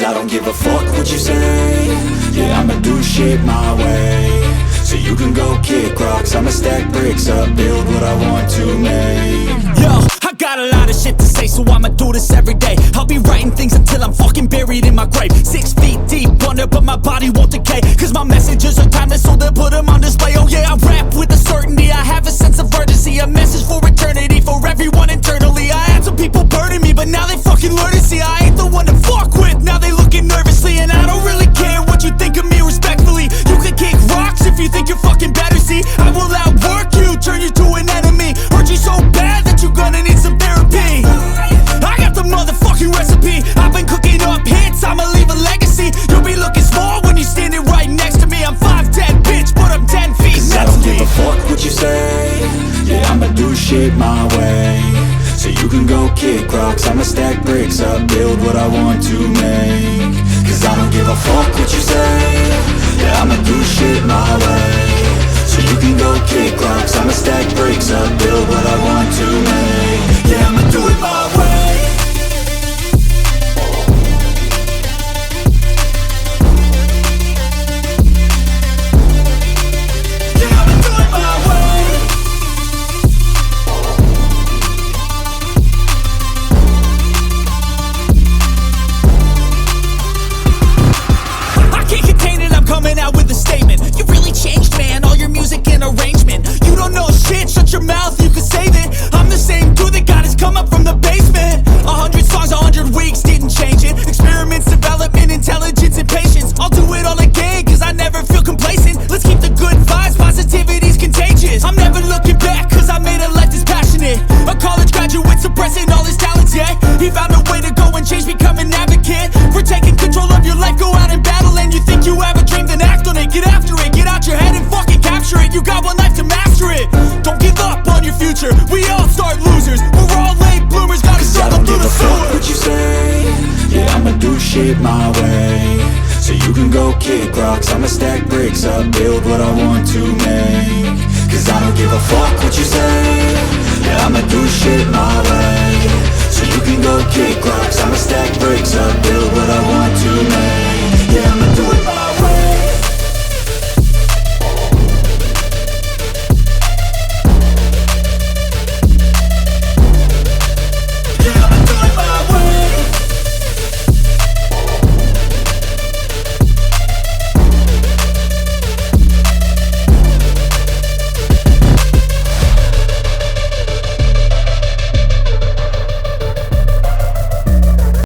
Cause I don't give a fuck what you say. Yeah, I'ma do shit my way. So you can go kick rocks, I'ma stack bricks up, build what I want to make. Yo, I got a lot of shit to say, so I'ma do this every day. I'll be writing things until I'm fucking buried in my grave. 6 feet deep under, but my body won't decay. Cause my messages are timeless, so they'll put them on display. Oh yeah, I rap with a certainty, I have a sense of urgency. A message for eternity, for everyone internally. I had some people burning me, but now they fucking learn to see I ain't the one to fuck with, now they looking nervously. And I don't really care what you think of me, respectfully. You can kick rocks if you think you're fucking better, see. I will outwork you, turn you to an enemy. Hurt you so bad that you're gonna need some therapy. I got the motherfucking recipe. I've been cooking up hits, I'ma leave a legacy. You'll be looking small when you're standing right next to me. I'm 5'10", bitch, but I'm 10 feet Cause I don't give a fuck what you say. Yeah, I'ma do shit my way. So you can go kick rocks, I'ma stack bricks up, build what I want to make. Cause I don't give a fuck what you say. Yeah, I'ma do shit my way. So you can go kick rocks, I'ma stack bricks up, build what I want to make. Yeah, I'ma do it my way. Yeah, I'ma do it my way. I can't contain it, I'm coming out with a statement. You really changed, man, all your music and arrangement. You don't know shit, shut your mouth, you can save it. I'm the same dude that got his come up from the basement. 100 songs, 100 weeks, didn't change it. Experiments, development, intelligence, and patience. I'll do it all again, cause I never feel complacent. Let's keep the good vibes, positivity's contagious. I'm never looking back, cause I made a life that's passionate. A college graduate suppressing all his talents, yeah. He found a way to go and change, become an advocate. For taking control of your life, go out and battle. And you think you have a dream, then act on it. Get after it, get out your head and fucking capture it. You got one life to master it. Don't give up on your future, we all start losers. We're all late bloomers, gotta Cause I start don't through give the a fuck sewer. what you say. Yeah, I'ma do shit my way. So you can go kick rocks, I'ma stack bricks up, build what I want to make. Cause I don't give a fuck what you say.